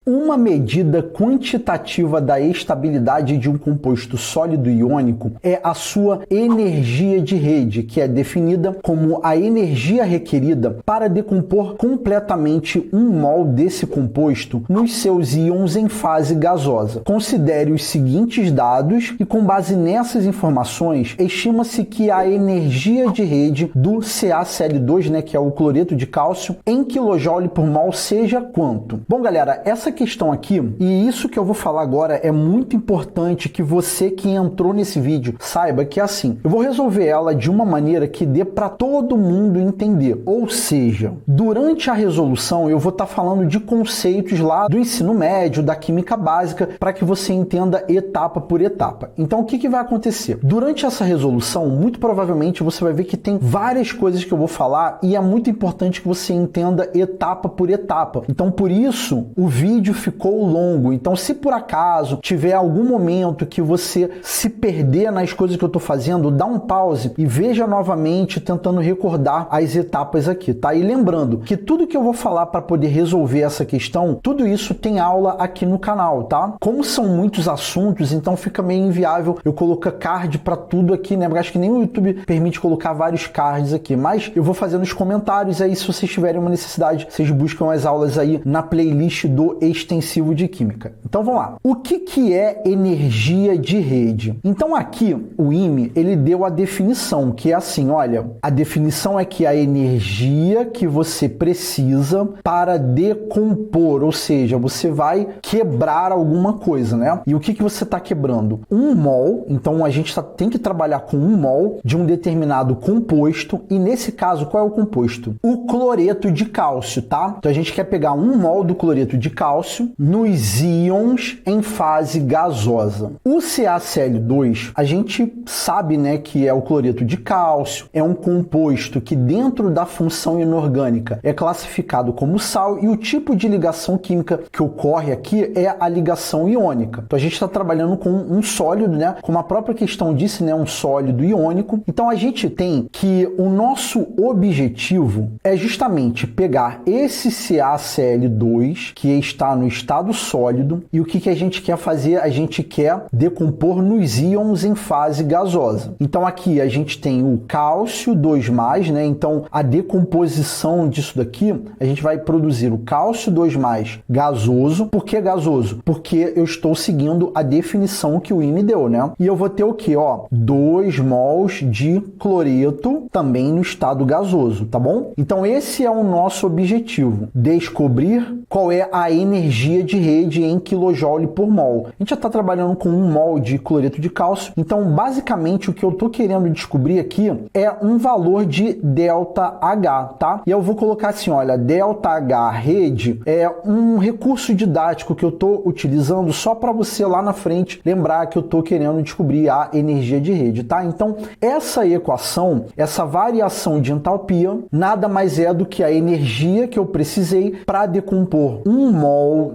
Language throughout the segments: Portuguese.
Uma medida quantitativa da estabilidade de um composto sólido iônico é a sua energia de rede, que é definida como a energia requerida para decompor completamente 1 mol desse composto nos seus íons em fase gasosa. Considere os seguintes dados e, com base nessas informações, estima-se que a energia de rede do CaCl2, que é o cloreto de cálcio, em kJ por mol seja quanto? Bom, galera, essa questão aqui, e isso que eu vou falar agora, é muito importante que você que entrou nesse vídeo saiba que é assim, eu vou resolver ela de uma maneira que dê para todo mundo entender. Ou seja, durante a resolução eu vou estar falando de conceitos lá do ensino médio, da química básica, para que você entenda etapa por etapa. Então, o que vai acontecer? Durante essa resolução, muito provavelmente você vai ver que tem várias coisas que eu vou falar e é muito importante que você entenda etapa por etapa. Então, por isso, o vídeo ficou longo. Então, se por acaso tiver algum momento que você se perder nas coisas que eu estou fazendo, dá um pause e veja novamente, tentando recordar as etapas aqui, tá? E lembrando que tudo que eu vou falar para poder resolver essa questão, tudo isso tem aula aqui no canal, tá? Como são muitos assuntos, então fica meio inviável eu colocar card para tudo aqui, né? Porque acho que nem o YouTube permite colocar vários cards aqui, mas eu vou fazer nos comentários aí, se vocês tiverem uma necessidade, vocês buscam as aulas aí na playlist do Extensivo de Química. Então vamos lá. O que é energia de rede? Então aqui o IME, ele deu a definição, que é assim, olha, a definição é que a energia que você precisa para decompor, ou seja, você vai quebrar alguma coisa, né? E o que você está quebrando? 1 mol, então a gente tem que trabalhar com 1 mol de um determinado composto, e nesse caso, qual é o composto? O cloreto de cálcio, tá? Então a gente quer pegar 1 mol do cloreto de cálcio nos íons em fase gasosa. O CaCl2, a gente sabe, né, que é o cloreto de cálcio, é um composto que dentro da função inorgânica é classificado como sal, e o tipo de ligação química que ocorre aqui é a ligação iônica. Então a gente está trabalhando com um sólido, né, como a própria questão disse, né, um sólido iônico. Então a gente tem que o nosso objetivo é justamente pegar esse CaCl2 que está no estado sólido, e o que a gente quer fazer? A gente quer decompor nos íons em fase gasosa. Então aqui a gente tem o cálcio 2+, né? Então a decomposição disso daqui, a gente vai produzir o cálcio 2+ gasoso. Por que gasoso? Porque eu estou seguindo a definição que o IME deu, né? E eu vou ter o que? 2 mols de cloreto também no estado gasoso, tá bom? Então esse é o nosso objetivo, descobrir qual é a energia de rede em kJ por mol. A gente já está trabalhando com 1 mol de cloreto de cálcio, então basicamente o que eu estou querendo descobrir aqui é um valor de ΔH, tá? E eu vou colocar assim, olha, ΔH rede é um recurso didático que eu estou utilizando só para você lá na frente lembrar que eu estou querendo descobrir a energia de rede, tá? Então essa equação, essa variação de entalpia, nada mais é do que a energia que eu precisei para decompor 1 mol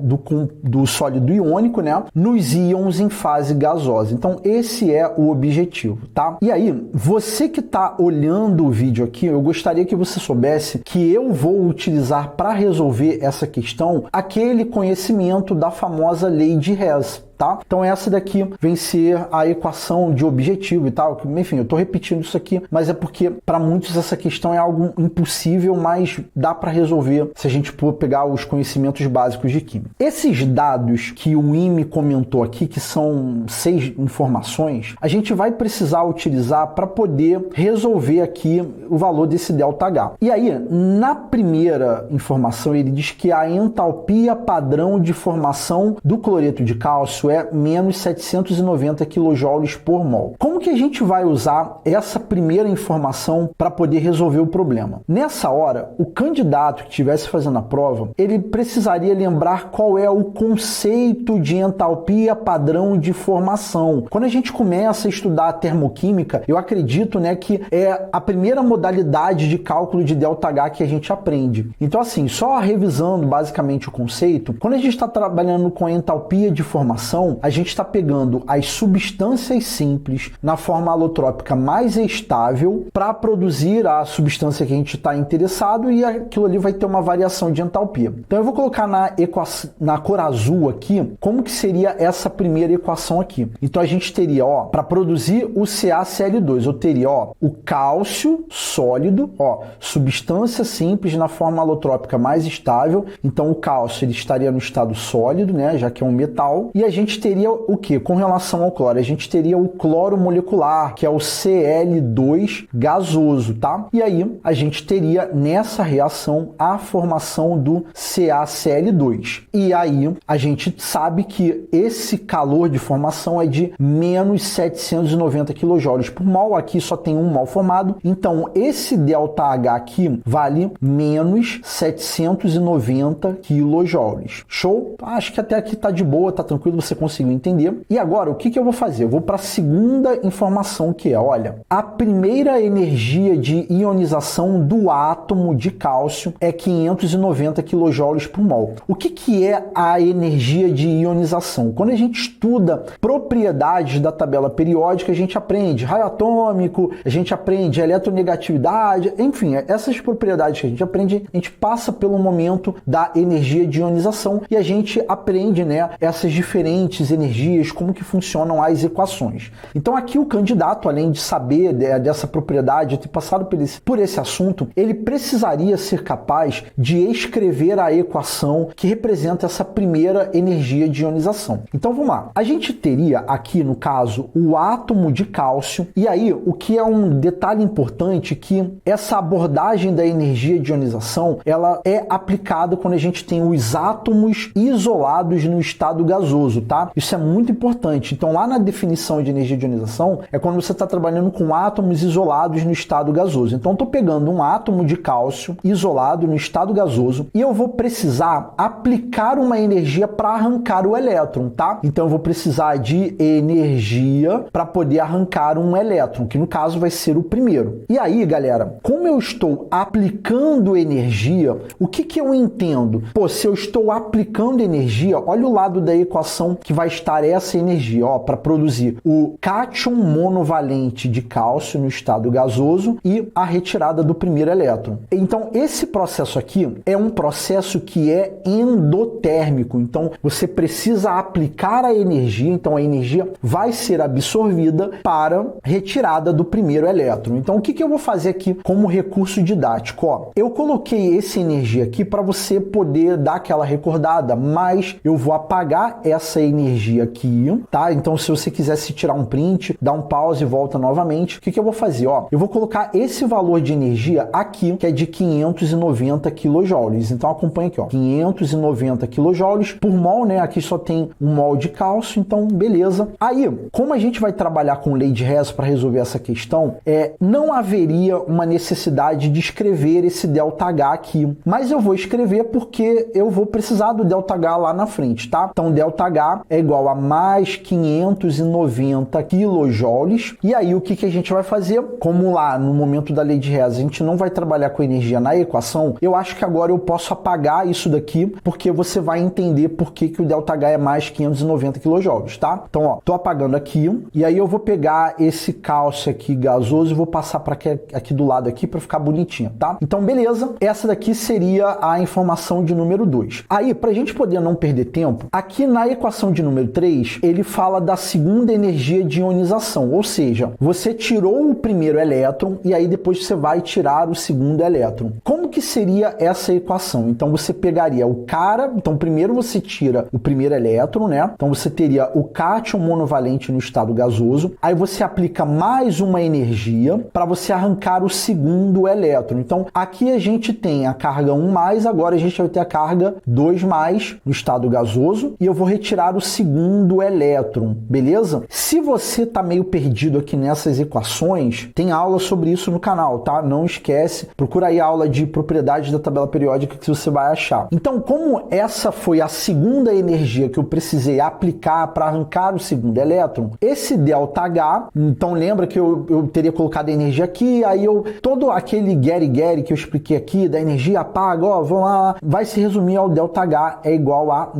do sólido iônico, né, nos íons em fase gasosa. Então esse é o objetivo, tá? E aí, você que está olhando o vídeo aqui, eu gostaria que você soubesse que eu vou utilizar para resolver essa questão aquele conhecimento da famosa lei de Hess. Tá? Então essa daqui vem ser a equação de objetivo e tal. Enfim, eu estou repetindo isso aqui, mas é porque para muitos essa questão é algo impossível, mas dá para resolver se a gente for pegar os conhecimentos básicos de química. Esses dados que o IME comentou aqui, que são 6 informações, a gente vai precisar utilizar para poder resolver aqui o valor desse ΔH. E aí, na primeira informação, ele diz que a entalpia padrão de formação do cloreto de cálcio é menos 790 kJ por mol. Como que a gente vai usar essa primeira informação para poder resolver o problema? Nessa hora, o candidato que estivesse fazendo a prova, ele precisaria lembrar qual é o conceito de entalpia padrão de formação. Quando a gente começa a estudar a termoquímica, eu acredito, né, que é a primeira modalidade de cálculo de ΔH que a gente aprende. Então, assim, só revisando basicamente o conceito, quando a gente está trabalhando com a entalpia de formação, equação, a gente está pegando as substâncias simples na forma alotrópica mais estável para produzir a substância que a gente está interessado e aquilo ali vai ter uma variação de entalpia. Então eu vou colocar na cor azul aqui, como que seria essa primeira equação aqui. Então a gente teria, ó, para produzir o CaCl2, eu teria, ó, o cálcio sólido, ó, substância simples na forma alotrópica mais estável. Então o cálcio ele estaria no estado sólido, né, já que é um metal. E a gente teria o que? Com relação ao cloro, a gente teria o cloro molecular, que é o Cl2 gasoso, tá? E aí a gente teria nessa reação a formação do CaCl2. E aí a gente sabe que esse calor de formação é de menos 790 kJ por mol. Aqui só tem um mol formado, então esse ΔH aqui vale menos 790 kJ. Show? Acho que até aqui tá de boa, tá tranquilo, você conseguiu entender. E agora, o que eu vou fazer? Eu vou para a segunda informação, que é, olha, a primeira energia de ionização do átomo de cálcio é 590 kJ por mol. O que é a energia de ionização? Quando a gente estuda propriedades da tabela periódica, a gente aprende raio atômico, a gente aprende eletronegatividade, enfim, essas propriedades que a gente aprende, a gente passa pelo momento da energia de ionização e a gente aprende, né, essas diferentes energias, como que funcionam as equações. Então aqui o candidato, além de saber dessa propriedade, ter passado por esse assunto, ele precisaria ser capaz de escrever a equação que representa essa primeira energia de ionização. Então vamos lá. A gente teria aqui, no caso, o átomo de cálcio, e aí o que é um detalhe importante, que essa abordagem da energia de ionização, ela é aplicada quando a gente tem os átomos isolados no estado gasoso, tá? Isso é muito importante. Então lá na definição de energia de ionização, é quando você está trabalhando com átomos isolados no estado gasoso. Então estou pegando um átomo de cálcio isolado no estado gasoso e eu vou precisar aplicar uma energia para arrancar o elétron, tá? Então eu vou precisar de energia para poder arrancar um elétron, que no caso vai ser o primeiro. E aí, galera, como eu estou aplicando energia, o que eu entendo? Pô, se eu estou aplicando energia, olha o lado da equação que vai estar essa energia, ó, para produzir o cátion monovalente de cálcio no estado gasoso e a retirada do primeiro elétron. Então, esse processo aqui é um processo que é endotérmico. Então, você precisa aplicar a energia, então a energia vai ser absorvida para retirada do primeiro elétron. Então, o que eu vou fazer aqui como recurso didático? Ó, eu coloquei essa energia aqui para você poder dar aquela recordada, mas eu vou apagar essa energia aqui, tá? Então, se você quisesse tirar um print, dá um pause e volta novamente. O que eu vou fazer? Ó, eu vou colocar esse valor de energia aqui, que é de 590 kJ. Então, acompanha aqui, ó, 590 kJ por mol, né? Aqui só tem um mol de cálcio, então beleza. Aí, como a gente vai trabalhar com lei de Hess para resolver essa questão, não haveria uma necessidade de escrever esse ΔH aqui, mas eu vou escrever porque eu vou precisar do ΔH lá na frente, tá? Então, ΔH é igual a mais 590 kJ. E aí, o que a gente vai fazer? Como lá no momento da lei de Hess a gente não vai trabalhar com energia na equação, eu acho que agora eu posso apagar isso daqui, porque você vai entender por que o ΔH é mais 590 kJ, tá? Então, ó, tô apagando aqui, e aí eu vou pegar esse cálcio aqui gasoso e vou passar para aqui do lado aqui para ficar bonitinho, tá? Então, beleza. Essa daqui seria a informação de número 2. Aí, pra gente poder não perder tempo, aqui na equação de número 3, ele fala da segunda energia de ionização, ou seja, você tirou o primeiro elétron e aí depois você vai tirar o segundo elétron. Como que seria essa equação? Então, você pegaria o cara, então primeiro você tira o primeiro elétron, né? Então, você teria o cátion monovalente no estado gasoso, aí você aplica mais uma energia para você arrancar o segundo elétron. Então, aqui a gente tem a carga 1+, agora a gente vai ter a carga 2+ no estado gasoso, e eu vou retirar o segundo elétron, beleza? Se você tá meio perdido aqui nessas equações, tem aula sobre isso no canal, tá? Não esquece, procura aí a aula de propriedades da tabela periódica que você vai achar. Então, como essa foi a segunda energia que eu precisei aplicar para arrancar o segundo elétron, esse ΔH, então lembra que eu teria colocado a energia aqui, aí todo aquele get que eu expliquei aqui, da energia apaga, ó, vamos lá, vai se resumir ao ΔH é igual a,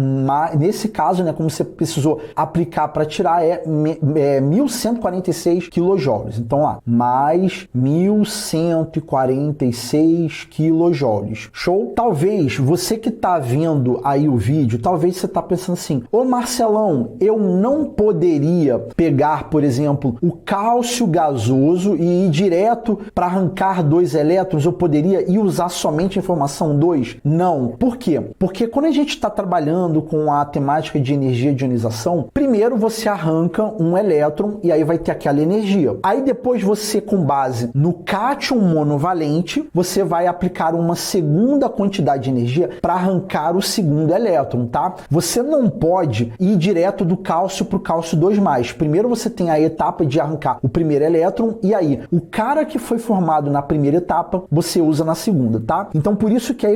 nesse caso, né, como como você precisou aplicar para tirar é 1.146 kJ. Então, lá, mais 1.146 kJ. Show? Talvez você que está vendo aí o vídeo, talvez você está pensando assim, ô Marcelão, eu não poderia pegar, por exemplo, o cálcio gasoso e ir direto para arrancar 2 elétrons, eu poderia e usar somente a informação 2? Não. Por quê? Porque quando a gente está trabalhando com a temática de energia de ionização, primeiro você arranca um elétron e aí vai ter aquela energia. Aí depois você, com base no cátion monovalente, você vai aplicar uma segunda quantidade de energia para arrancar o segundo elétron, tá? Você não pode ir direto do cálcio para o cálcio 2+. Primeiro você tem a etapa de arrancar o primeiro elétron e aí o cara que foi formado na primeira etapa você usa na segunda, tá? Então por isso que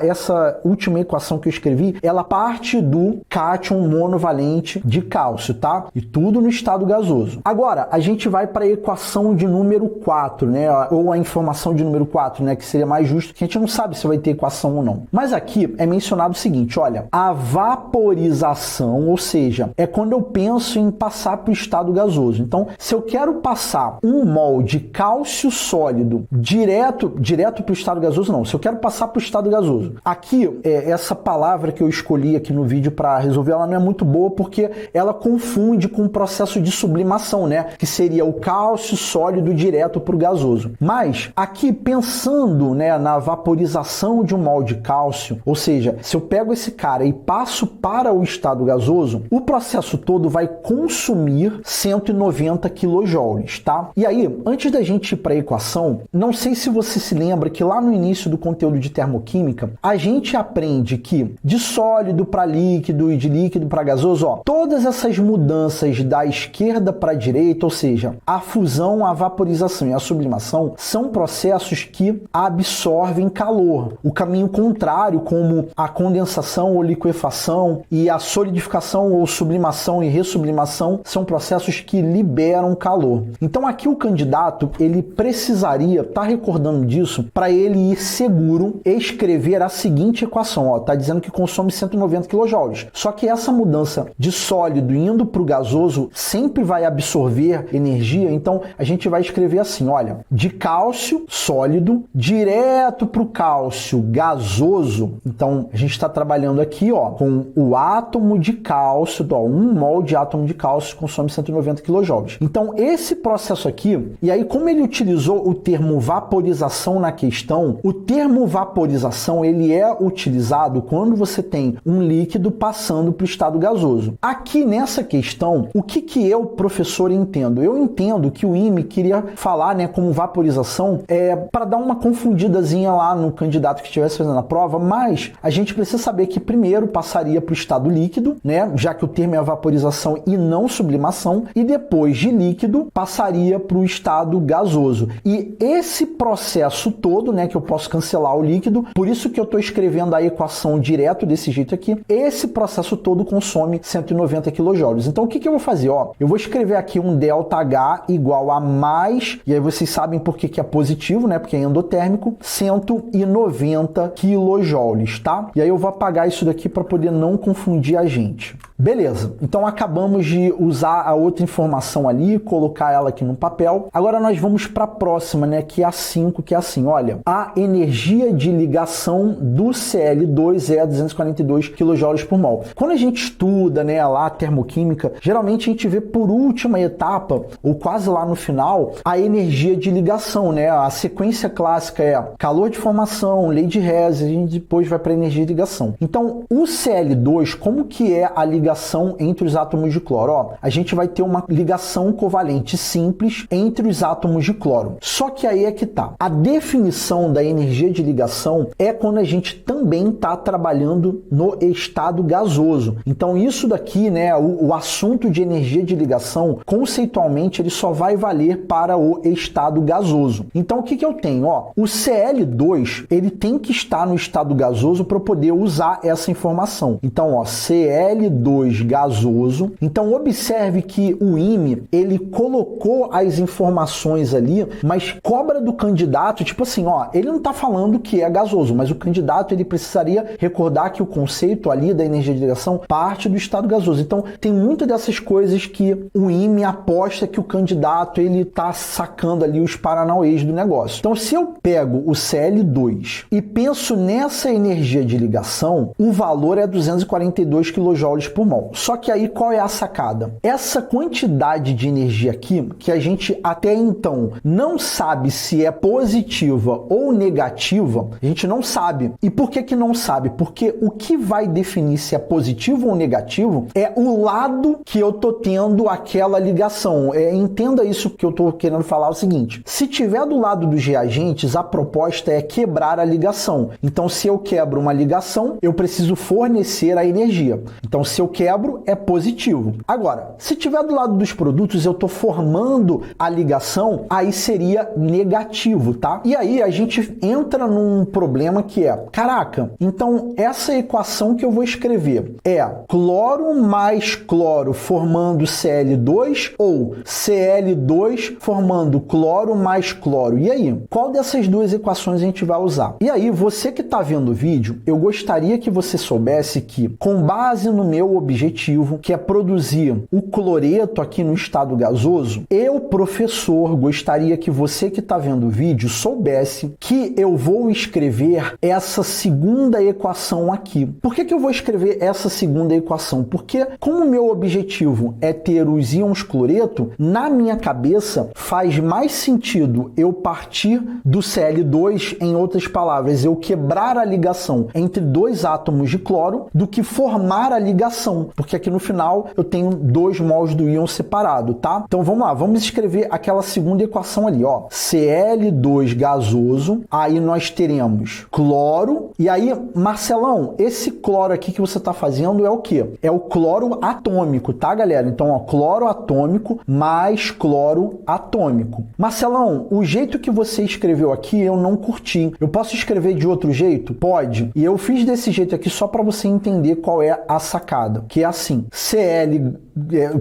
essa última equação que eu escrevi, ela parte do cátion monovalente de cálcio, tá? E tudo no estado gasoso. Agora, a gente vai para a equação de número 4, né? Ou a informação de número 4, né? Que seria mais justo, que a gente não sabe se vai ter equação ou não. Mas aqui é mencionado o seguinte, olha, a vaporização, ou seja, é quando eu penso em passar para o estado gasoso. Então, se eu quero passar 1 mol de cálcio sólido direto para o estado gasoso, não. Se eu quero passar para o estado gasoso, aqui, essa palavra que eu escolhi aqui no vídeo para resolver, ela não é muito boa porque ela confunde com o processo de sublimação, né? Que seria o cálcio sólido direto para o gasoso. Mas, aqui, pensando, né, na vaporização de 1 mol de cálcio, ou seja, se eu pego esse cara e passo para o estado gasoso, o processo todo vai consumir 190 kJ, tá? E aí, antes da gente ir para a equação, não sei se você se lembra que lá no início do conteúdo de termoquímica, a gente aprende que de sólido para líquido e de líquido para gasoso, ó, todas essas mudanças da esquerda para a direita, ou seja, a fusão, a vaporização e a sublimação, são processos que absorvem calor. O caminho contrário, como a condensação ou liquefação e a solidificação ou sublimação e ressublimação, são processos que liberam calor. Então aqui o candidato, ele precisaria estar recordando disso para ele ir seguro escrever a seguinte equação, ó, tá dizendo que consome 190 kJ. Só que essa mudança de sólido indo para o gasoso sempre vai absorver energia, então a gente vai escrever assim, olha, de cálcio sólido direto para o cálcio gasoso. Então a gente está trabalhando aqui, ó, com o átomo de cálcio, ó, 1 mol de átomo de cálcio consome 190 kJ. Então esse processo aqui, e aí como ele utilizou o termo vaporização na questão, o termo vaporização ele é utilizado quando você tem um líquido passando para o estado gasoso. Aqui nessa questão, o que eu, professor, entendo? Eu entendo que o IME queria falar, né, como vaporização para dar uma confundidazinha lá no candidato que estivesse fazendo a prova, mas a gente precisa saber que primeiro passaria para o estado líquido, né, já que o termo é vaporização e não sublimação, e depois de líquido passaria para o estado gasoso. E esse processo todo, né, que eu posso cancelar o líquido, por isso que eu estou escrevendo a equação direto desse jeito aqui, esse processo todo consome 190 kJ. Então o que eu vou fazer? Ó, eu vou escrever aqui um ΔH igual a mais, e aí vocês sabem por que é positivo, né, porque é endotérmico, 190 kJ, tá? E aí eu vou apagar isso daqui para poder não confundir a gente. Beleza, então acabamos de usar a outra informação ali, colocar ela aqui no papel. Agora nós vamos para a próxima, né, que é a 5, que é assim, olha, a energia de ligação do Cl2 é 242 kJ por mol. Quando a gente estuda, né, lá a termoquímica, geralmente a gente vê por última etapa, ou quase lá no final, a energia de ligação, né? A sequência clássica é calor de formação, lei de Hess, e a gente depois vai para a energia de ligação. Então, o Cl2, como que é a ligação entre os átomos de cloro? Ó, a gente vai ter uma ligação covalente simples entre os átomos de cloro. Só que aí é que tá. A definição da energia de ligação é quando a gente também está trabalhando no estado gasoso. Então, isso daqui, né, o assunto de energia de ligação, conceitualmente, ele só vai valer para o estado gasoso. Então, o que eu tenho? Ó, o Cl2, ele tem que estar no estado gasoso para eu poder usar essa informação. Então, ó, Cl2 Cl2 gasoso. Então observe que o IME, ele colocou as informações ali, mas cobra do candidato, tipo assim, ó, ele não está falando que é gasoso, mas o candidato ele precisaria recordar que o conceito ali da energia de ligação parte do estado gasoso. Então tem muitas dessas coisas que o IME aposta que o candidato ele está sacando ali os paranauês do negócio. Então se eu pego o Cl2 e penso nessa energia de ligação, o valor é 242 kJ por mol. Só que aí qual é a sacada? Essa quantidade de energia aqui, que a gente até então não sabe se é positiva ou negativa, a gente não sabe. E por que não sabe? Porque o que vai definir se é positivo ou negativo é o lado que eu tô tendo aquela ligação. Entenda isso que eu tô querendo falar, é o seguinte: se tiver do lado dos reagentes, a proposta é quebrar a ligação. Então, se eu quebro uma ligação, eu preciso fornecer a energia. Então, se eu quebro, é positivo. Agora, se tiver do lado dos produtos, eu estou formando a ligação, aí seria negativo, tá? E aí a gente entra num problema que é, caraca, então essa equação que eu vou escrever é cloro mais cloro formando Cl2 ou Cl2 formando cloro mais cloro? E aí, qual dessas duas equações a gente vai usar? E aí, você que está vendo o vídeo, eu gostaria que você soubesse que, com base no meu objetivo, que é produzir o cloreto aqui no estado gasoso, eu, professor, gostaria que você que está vendo o vídeo soubesse que eu vou escrever essa segunda equação aqui. Por que eu vou escrever essa segunda equação? Porque, como o meu objetivo é ter os íons cloreto, na minha cabeça faz mais sentido eu partir do Cl2, em outras palavras, eu quebrar a ligação entre dois átomos de cloro, do que formar a ligação, porque aqui no final eu tenho 2 mols do íon separado, tá? Então vamos lá, vamos escrever aquela segunda equação ali, ó. Cl2 gasoso, aí nós teremos cloro, e aí, Marcelão, esse cloro aqui que você está fazendo é o quê? É o cloro atômico, tá, galera? Então, ó, cloro atômico mais cloro atômico. Marcelão, o jeito que você escreveu aqui eu não curti. Eu posso escrever de outro jeito? Pode. E eu fiz desse jeito aqui só para você entender qual é a sacada, que é assim, Cl,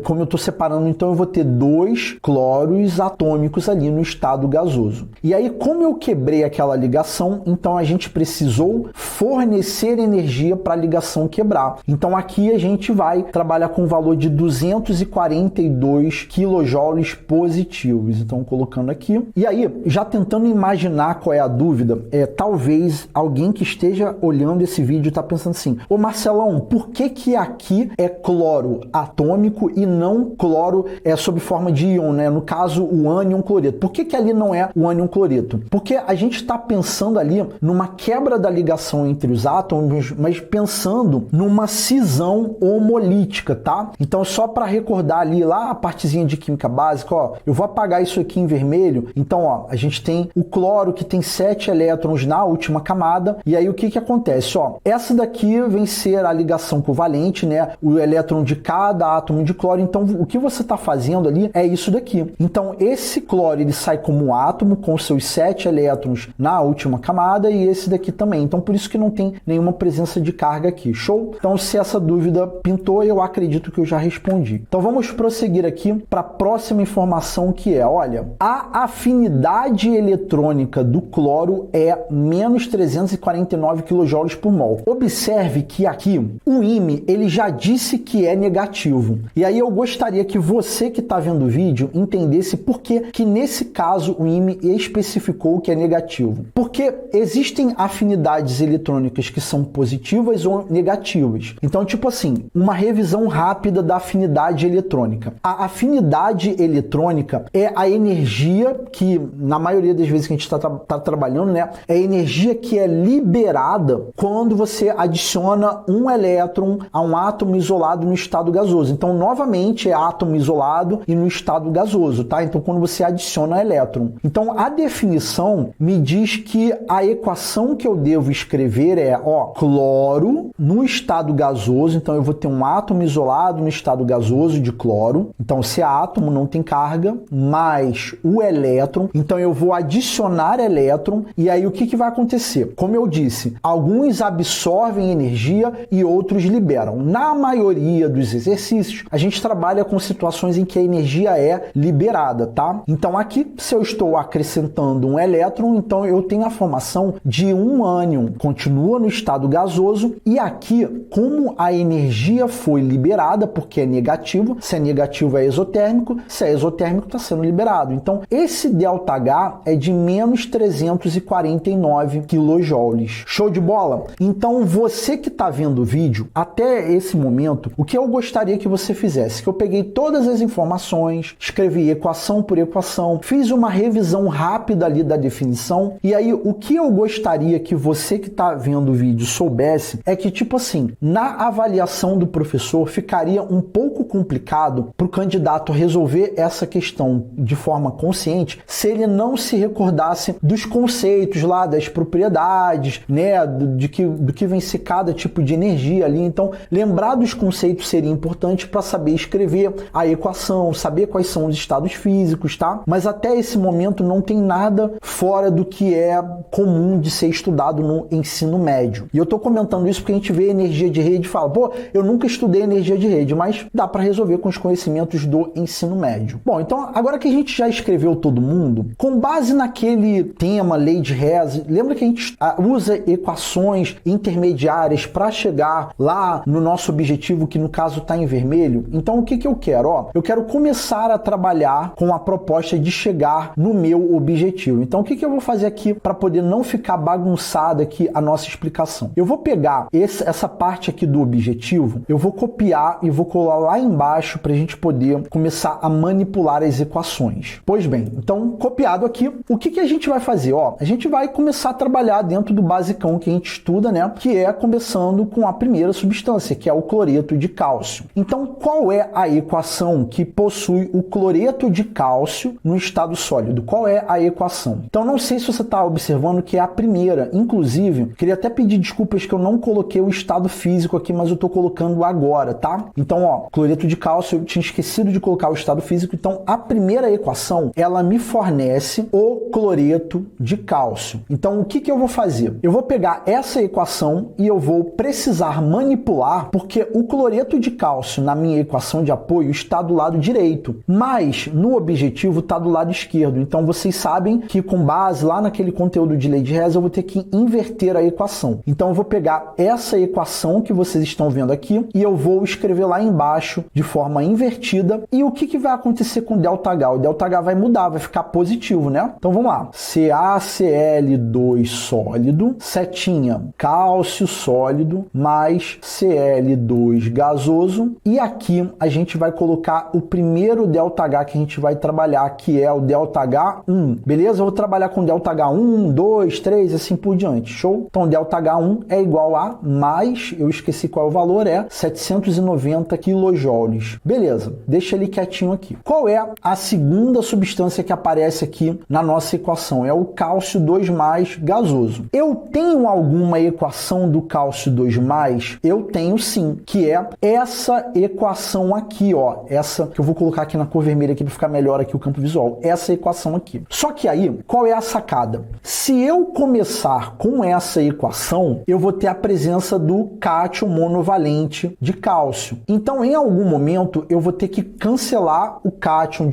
como eu estou separando, então eu vou ter 2 cloros atômicos ali no estado gasoso. E aí, como eu quebrei aquela ligação, então a gente precisou fornecer energia para a ligação quebrar. Então aqui a gente vai trabalhar com o valor de 242 kJ positivos. Então colocando aqui. E aí, já tentando imaginar qual é a dúvida, talvez alguém que esteja olhando esse vídeo está pensando assim, ô Marcelão, por que aqui é cloro atômico e não cloro sob forma de íon, né? No caso, o ânion cloreto. Por que ali não é o ânion cloreto? Porque a gente está pensando ali numa quebra da ligação entre os átomos, mas pensando numa cisão homolítica, tá? Então, só para recordar ali lá a partezinha de química básica, ó, eu vou apagar isso aqui em vermelho. Então, ó, a gente tem o cloro que tem 7 elétrons na última camada, e aí o que acontece? Ó, essa daqui vem ser a ligação covalente, né? O elétron de cada átomo de cloro. Então, o que você está fazendo ali é isso daqui. Então, esse cloro ele sai como um átomo com seus 7 elétrons na última camada e esse daqui também. Então, por isso que não tem nenhuma presença de carga aqui. Show? Então, se essa dúvida pintou, eu acredito que eu já respondi. Então, vamos prosseguir aqui para a próxima informação, que é, olha, a afinidade eletrônica do cloro é menos 349 kJ por mol. Observe que aqui o IME ele já disse que é negativo. E aí eu gostaria que você que está vendo o vídeo entendesse por que nesse caso o IME especificou que é negativo. Porque existem afinidades eletrônicas que são positivas ou negativas. Então, tipo assim, uma revisão rápida da afinidade eletrônica. A afinidade eletrônica é a energia que, na maioria das vezes que a gente está trabalhando, né, é a energia que é liberada quando você adiciona um elétron a um átomo isolado no estado gasoso. Então, novamente, é átomo isolado e no estado gasoso, tá? Então, quando você adiciona elétron. Então, a definição me diz que a equação que eu devo escrever é, ó, cloro no estado gasoso. Então, eu vou ter um átomo isolado no estado gasoso de cloro. Então, se é átomo, não tem carga, mais o elétron. Então, eu vou adicionar elétron e aí o que vai acontecer? Como eu disse, alguns absorvem energia e outros liberam. Na na maioria dos exercícios, a gente trabalha com situações em que a energia é liberada, tá? Então aqui, se eu estou acrescentando um elétron, então eu tenho a formação de um ânion, continua no estado gasoso, e aqui, como a energia foi liberada, porque é negativo, se é negativo é exotérmico, se é exotérmico está sendo liberado. Então esse ΔH é de menos 349 kJ. Show de bola? Então você que está vendo o vídeo, até esse momento, o que eu gostaria que você fizesse? Que eu peguei todas as informações, escrevi equação por equação, fiz uma revisão rápida ali da definição, e aí o que eu gostaria que você que está vendo o vídeo soubesse é que, tipo assim, na avaliação do professor ficaria um pouco complicado para o candidato resolver essa questão de forma consciente se ele não se recordasse dos conceitos lá, das propriedades, né, do que vem ser cada tipo de energia ali. Então, lembrar dos conceitos seria importante para saber escrever a equação, saber quais são os estados físicos, tá? Mas até esse momento não tem nada fora do que é comum de ser estudado no ensino médio. E eu tô comentando isso porque a gente vê energia de rede e fala, pô, eu nunca estudei energia de rede, mas dá para resolver com os conhecimentos do ensino médio. Bom, então agora que a gente já escreveu todo mundo, com base naquele tema, lei de Hess, lembra que a gente usa equações intermediárias para chegar lá no nosso objetivo, que no caso está em vermelho? Então o que eu quero? Ó, eu quero começar a trabalhar com a proposta de chegar no meu objetivo. Então o que eu vou fazer aqui para poder não ficar bagunçada aqui a nossa explicação? Eu vou pegar essa parte aqui do objetivo, eu vou copiar e vou colar lá embaixo para a gente poder começar a manipular as equações. Pois bem, então copiado aqui, o que a gente vai fazer? Ó, a gente vai começar a trabalhar dentro do basicão que a gente estuda, né? Que é começando com a primeira substância, que é o cloreto de cálcio. Então, qual é a equação que possui o cloreto de cálcio no estado sólido? Qual é a equação? Então, não sei se você está observando que é a primeira. Inclusive, queria até pedir desculpas que eu não coloquei o estado físico aqui, mas eu estou colocando agora, tá? Então, ó, cloreto de cálcio, eu tinha esquecido de colocar o estado físico. Então, a primeira equação, ela me fornece o cloreto de cálcio. Então, o que eu vou fazer? Eu vou pegar essa equação e eu vou precisar manipular, porque o cloreto de cálcio na minha equação de apoio está do lado direito, mas no objetivo está do lado esquerdo. Então, vocês sabem que com base lá naquele conteúdo de lei de Hess, eu vou ter que inverter a equação. Então, eu vou pegar essa equação que vocês estão vendo aqui e eu vou escrever lá embaixo de forma invertida. E o que vai acontecer com ΔH? O ΔH vai mudar, vai ficar positivo, né? Então, vamos lá. CaCl2 sólido, setinha, cálcio sólido, mais Cl2 gasoso. E aqui a gente vai colocar o primeiro ΔH que a gente vai trabalhar, que é o ΔH1. Beleza? Eu vou trabalhar com ΔH1, 2, 3, assim por diante. Show? Então, ΔH1 é igual a mais, eu esqueci qual é o valor, é 790 kJ. Beleza, deixa ele quietinho aqui. Qual é a segunda substância que aparece aqui na nossa equação? É o cálcio 2+ gasoso. Eu tenho alguma equação do cálcio 2+? Eu tenho sim, que é essa equação aqui, ó. Essa que eu vou colocar aqui na cor vermelha aqui para ficar melhor aqui o campo visual. Essa equação aqui. Só que aí, qual é a sacada? Se eu começar com essa equação, eu vou ter a presença do cátion monovalente de cálcio. Então, em algum momento, eu vou ter que cancelar o cátion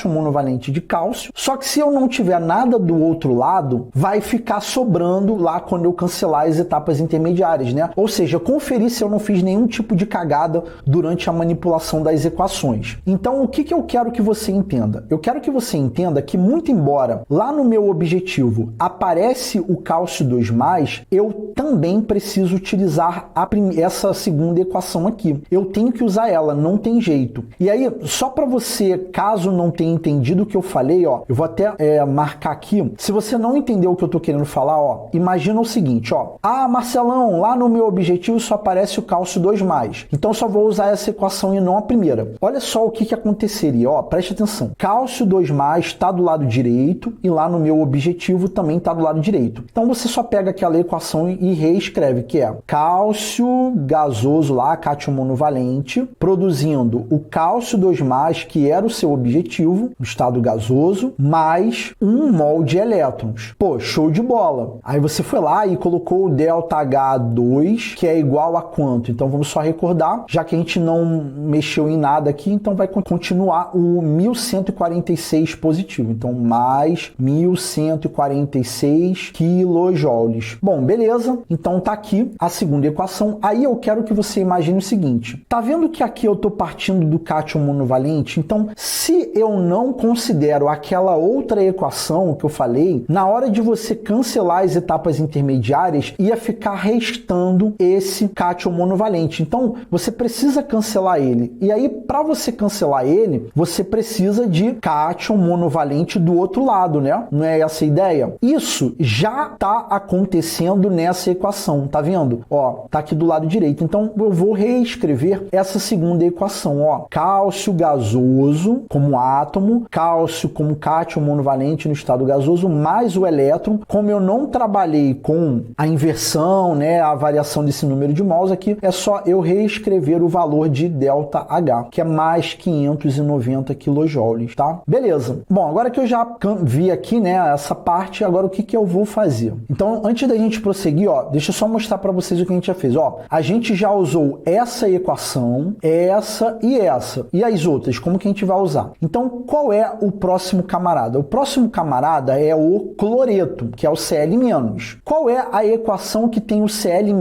monovalente de cálcio. Só que se eu não tiver nada do outro lado, vai ficar sobrando lá quando eu cancelar as etapas intermediárias, né? Ou seja, conferir se eu não fiz nenhum tipo de cagada durante a manipulação das equações. Então, o que eu quero que você entenda? Eu quero que você entenda que, muito embora lá no meu objetivo aparece o cálcio 2+, eu também preciso utilizar essa segunda equação aqui. Eu tenho que usar ela, não tem jeito. E aí, só para você, caso não tenha entendido o que eu falei, ó, eu vou até marcar aqui. Se você não entendeu o que eu tô querendo falar, ó, imagina o seguinte, ó. Ah, Marcelão, lá no meu objetivo só aparece o cálcio 2+. Então, só vou usar essa equação e não a primeira. Olha só o que aconteceria, ó, preste atenção. Cálcio 2+ está do lado direito e lá no meu objetivo também está do lado direito. Então, você só pega aquela equação e reescreve, que é cálcio gasoso lá, cátion monovalente, produzindo o cálcio 2+, que era o seu objetivo, o estado gasoso, mais 1 mol de elétrons. Pô, show de bola! Aí você foi lá e colocou o ΔH2, que é igual a quanto? Então vamos só recordar, já que a gente não mexeu em nada aqui, então vai continuar o 1146 positivo. Então mais 1146 quilojoules. Bom, beleza. Então tá aqui a segunda equação. Aí eu quero que você imagine o seguinte. Tá vendo que aqui eu tô partindo do cátion monovalente? Então, se eu não considero aquela outra equação que eu falei, na hora de você cancelar as etapas intermediárias, ia ficar restando esse cátion monovalente. Então, você precisa cancelar ele. E aí, para você cancelar ele, você precisa de cátion monovalente do outro lado, né? Não é essa a ideia? Isso já está acontecendo nessa equação, tá vendo? Ó, tá aqui do lado direito. Então, eu vou reescrever essa segunda equação, ó. Cálcio gasoso como átomo, cálcio como cátion monovalente no estado gasoso, mais o elétron. Como eu não trabalhei com a inversão, né, a variação desse número de mols aqui, é só eu reescrever o valor de ΔH, que é mais 590 kJ, tá? Beleza. Bom, agora que eu já vi aqui, né, essa parte, agora o que eu vou fazer? Então, antes da gente prosseguir, ó, deixa eu só mostrar para vocês o que a gente já fez. Ó, a gente já usou essa equação, essa e essa. E as outras, como que a gente vai usar? Então, qual é o próximo camarada? O próximo camarada é o cloreto, que é o Cl-. Qual é a equação que tem o Cl-?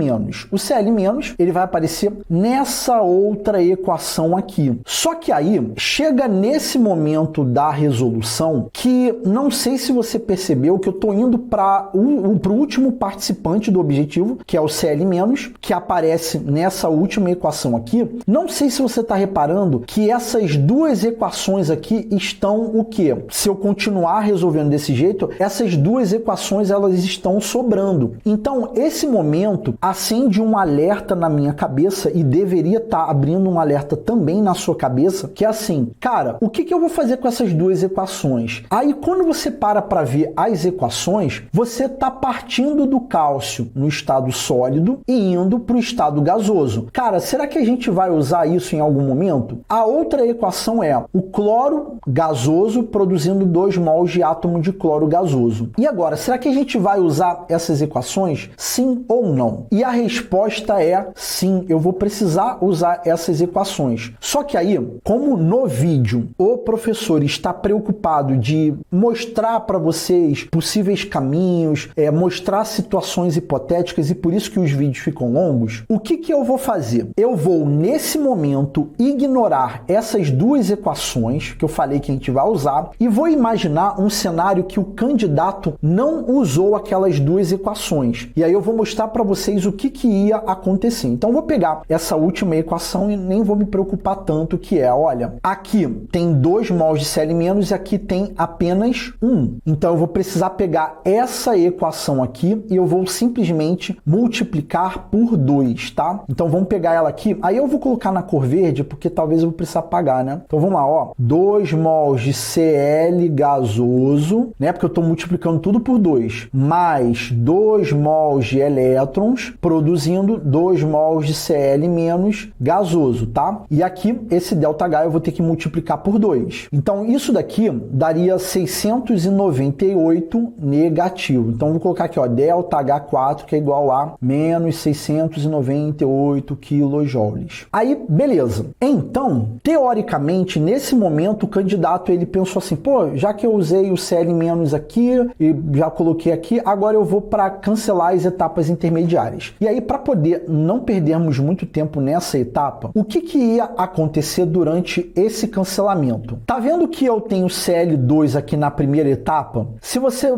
O Cl-, ele vai aparecer nessa outra equação aqui. Só que aí, chega nesse momento da resolução que não sei se você percebeu que eu estou indo para o último participante do objetivo, que é o Cl-, que aparece nessa última equação aqui. Não sei se você está reparando que essas duas equações aqui estão o quê? Se eu continuar resolvendo desse jeito, essas duas equações elas estão sobrando. Então, esse momento acende um alerta na minha cabeça e deveria estar abrindo um alerta também na sua cabeça, que é assim, cara, o que eu vou fazer com essas duas equações? Aí, quando você para ver as equações, você está partindo do cálcio no estado sólido e indo para o estado gasoso. Cara, será que a gente vai usar isso em algum momento? A outra equação é o cloro gasoso produzindo 2 mols de átomo de cloro gasoso. E agora, será que a gente vai usar essas equações? Sim ou não? E a resposta é sim, eu vou precisar usar essas equações. Só que aí, como no vídeo o professor está preocupado de mostrar para vocês possíveis caminhos, mostrar situações hipotéticas e por isso que os vídeos ficam longos, o que eu vou fazer? Eu vou, nesse momento, ignorar essas duas equações que eu falei que a gente vai usar e vou imaginar um cenário que o candidato não usou aquelas duas equações. E aí eu vou mostrar para vocês o que ia acontecer. Então eu vou pegar essa última equação e nem vou me preocupar tanto, que é, olha, aqui tem 2 mols de Cl- e aqui tem apenas 1. Então eu vou precisar pegar essa equação aqui e eu vou simplesmente multiplicar por 2, tá? Então vamos pegar ela aqui. Aí eu vou colocar na cor verde porque talvez eu vou precisar apagar, né? Então vamos lá, ó. 2 mols de Cl gasoso, né? Porque eu estou multiplicando tudo por 2, mais 2 mols de elétrons, produzindo 2 mols de Cl- gasoso, tá? E aqui, esse ΔH eu vou ter que multiplicar por 2. Então, isso daqui daria 698 negativo. Então, vou colocar aqui, ó, ΔH4, que é igual a menos 698 kJ. Aí, beleza. Então, teoricamente, nesse momento, o candidato, ele pensou assim, pô, já que eu usei o Cl- aqui e já coloquei aqui, agora eu vou para cancelar as etapas intermediárias. E aí, para poder não perdermos muito tempo nessa etapa, o que ia acontecer durante esse cancelamento? Tá vendo que eu tenho Cl2 aqui na primeira etapa? Se você,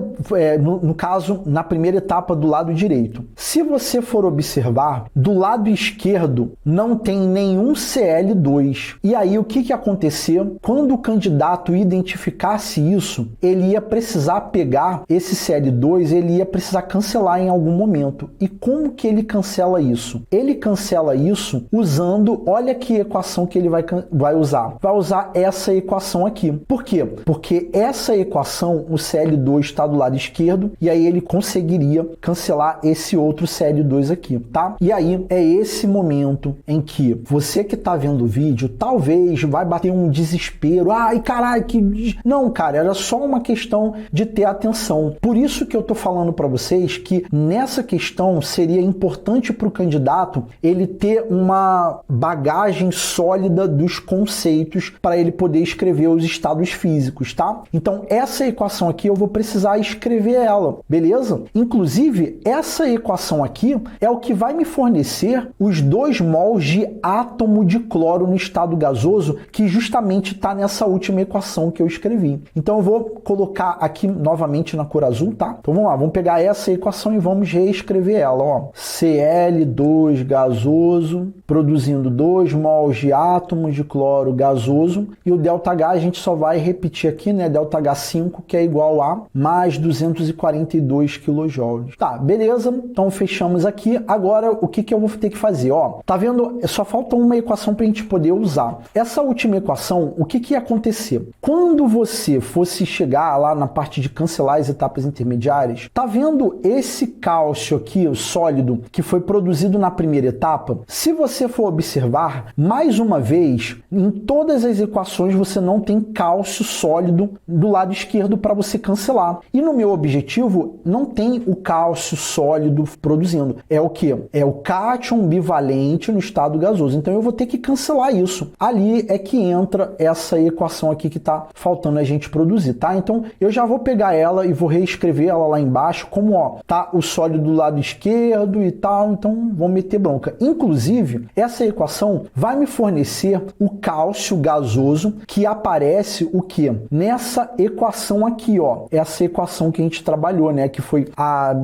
no caso, na primeira etapa do lado direito, se você for observar, do lado esquerdo não tem nenhum Cl2. E aí, o que ia acontecer? Quando o candidato identificasse isso, ele ia precisar pegar esse Cl2, ele ia precisar cancelar em algum momento. E como que ele cancela isso? Ele cancela isso usando, olha que equação que ele vai usar. Vai usar essa equação aqui. Por quê? Porque essa equação, o Cl2 está do lado esquerdo, e aí ele conseguiria cancelar esse outro Cl2 aqui, tá? E aí é esse momento em que você que está vendo o vídeo, talvez vai bater um desespero. Ai, caralho, que... Não, cara, era só uma questão de ter atenção. Por isso que eu tô falando para vocês que nessa questão seria importante para o candidato candidato ele ter uma bagagem sólida dos conceitos para ele poder escrever os estados físicos, tá? Então, essa equação aqui eu vou precisar escrever ela, beleza? Inclusive, essa equação aqui é o que vai me fornecer os 2 mols de átomo de cloro no estado gasoso, que justamente está nessa última equação que eu escrevi. Então, eu vou colocar aqui novamente na cor azul, tá? Então, vamos lá, vamos pegar essa equação e vamos reescrever ela, ó. Cl2 gasoso, produzindo 2 mols de átomos de cloro gasoso, e o ΔH a gente só vai repetir aqui, né? ΔH5, que é igual a mais 242 kJ. Tá, beleza? Então, fechamos aqui. Agora, o que eu vou ter que fazer? Ó, tá vendo? Só falta uma equação para a gente poder usar. Essa última equação, o que ia acontecer? Quando você fosse chegar lá na parte de cancelar as etapas intermediárias, tá vendo esse cálcio aqui, o sólido, que foi produzido na primeira etapa? Se você for observar, mais uma vez, em todas as equações você não tem cálcio sólido do lado esquerdo para você cancelar. E no meu objetivo, não tem o cálcio sólido produzindo. É o que? É o cátion bivalente no estado gasoso. Então eu vou ter que cancelar isso. Ali é que entra essa equação aqui que está faltando a gente produzir, tá? Então eu já vou pegar ela e vou reescrever ela lá embaixo, como ó, tá o sólido do lado esquerdo e tal, então vou meter bronca. Inclusive, essa equação vai me fornecer o cálcio gasoso que aparece o que? Nessa equação aqui, ó. Essa equação que a gente trabalhou, né? Que foi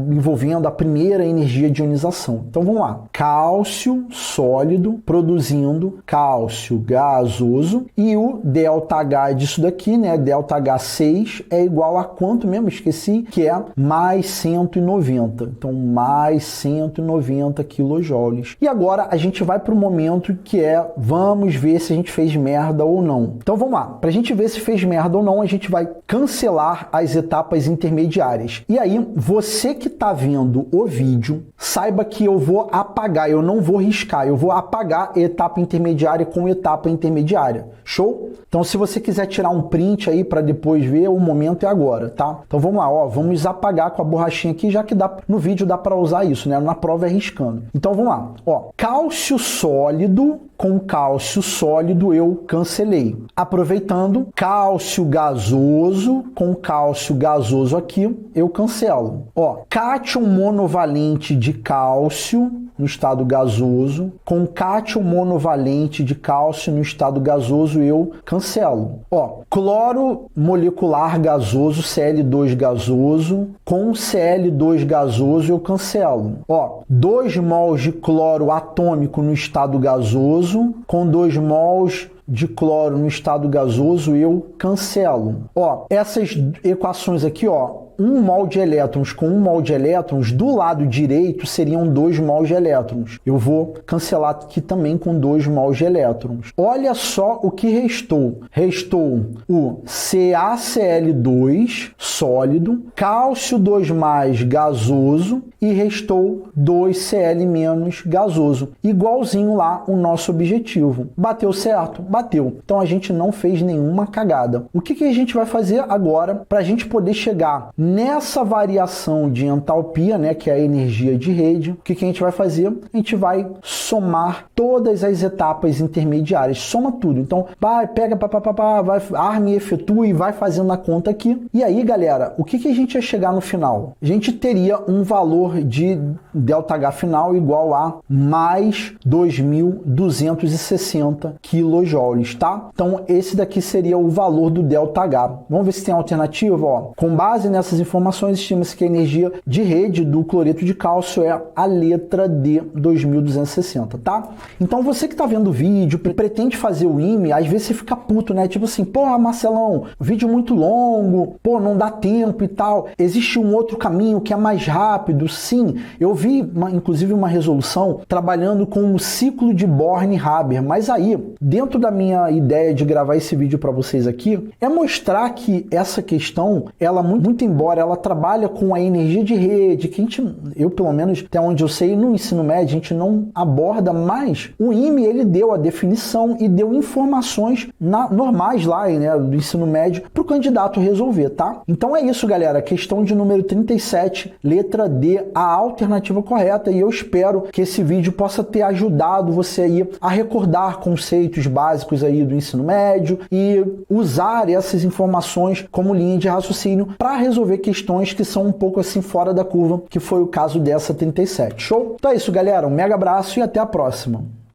envolvendo a primeira energia de ionização. Então vamos lá. Cálcio sólido produzindo cálcio gasoso e o ΔH disso daqui, né? ΔH6 é igual a quanto mesmo? Esqueci, que é mais 190. Então, mais 190 kJ. E agora a gente vai para o momento que é, vamos ver se a gente fez merda ou não. Então vamos lá. Para a gente ver se fez merda ou não, a gente vai cancelar as etapas intermediárias. E aí, você que está vendo o vídeo, saiba que eu vou apagar, eu não vou riscar, eu vou apagar etapa intermediária com etapa intermediária. Show? Então, se você quiser tirar um print aí para depois ver, o momento é agora, tá? Então, vamos lá, ó, vamos apagar com a borrachinha aqui, já que no vídeo dá para usar isso, né? Na prova é riscando. Então, vamos lá, ó, cálcio sólido com cálcio sólido eu cancelei. Aproveitando, cálcio gasoso com cálcio gasoso aqui, eu cancelo. Ó, cátion monovalente de cálcio no estado gasoso, com cátion monovalente de cálcio no estado gasoso, eu cancelo. Ó, cloro molecular gasoso, Cl2 gasoso, com Cl2 gasoso, eu cancelo. Ó, 2 mols de cloro atômico no estado gasoso, com 2 mols de cloro no estado gasoso, eu cancelo. Ó, essas equações aqui, ó, 1 mol de elétrons com 1 mol de elétrons, do lado direito seriam 2 mols de elétrons. Eu vou cancelar aqui também com 2 mols de elétrons. Olha só o que restou. Restou o CaCl2 sólido, cálcio 2+ gasoso e restou 2Cl- gasoso. Igualzinho lá o nosso objetivo. Bateu certo? Bateu. Então a gente não fez nenhuma cagada. O que a gente vai fazer agora para a gente poder chegar nessa variação de entalpia, né, que é a energia de rede? O que a gente vai fazer? A gente vai somar todas as etapas intermediárias, soma tudo. Então, vai, pega, vai, arme, efetua e vai fazendo a conta aqui. E aí, galera, o que a gente ia chegar no final? A gente teria um valor de ΔH final igual a mais 2.260 kJ, tá? Então, esse daqui seria o valor do ΔH. Vamos ver se tem alternativa, ó. Com base nessas informações, estima-se que a energia de rede do cloreto de cálcio é a letra D, 2.260, tá? Então, você que tá vendo o vídeo, pretende fazer o IME, às vezes você fica puto, né? Tipo assim, pô, Marcelão, vídeo muito longo, pô, não dá tempo e tal. Existe um outro caminho que é mais rápido? Sim, eu vi, inclusive, uma resolução trabalhando com o ciclo de Born-Haber, mas aí, dentro da minha ideia de gravar esse vídeo para vocês aqui, é mostrar que essa questão, ela, muito embora embora ela trabalha com a energia de rede, que eu pelo menos, até onde eu sei, no ensino médio a gente não aborda, mas o IME ele deu a definição e deu informações normais lá, né, do ensino médio para o candidato resolver, tá? Então é isso, galera. Questão de número 37, letra D, a alternativa correta, e eu espero que esse vídeo possa ter ajudado você aí a recordar conceitos básicos aí do ensino médio e usar essas informações como linha de raciocínio para resolver questões que são um pouco assim fora da curva, que foi o caso dessa 37. Show? Então é isso, galera. Um mega abraço e até a próxima.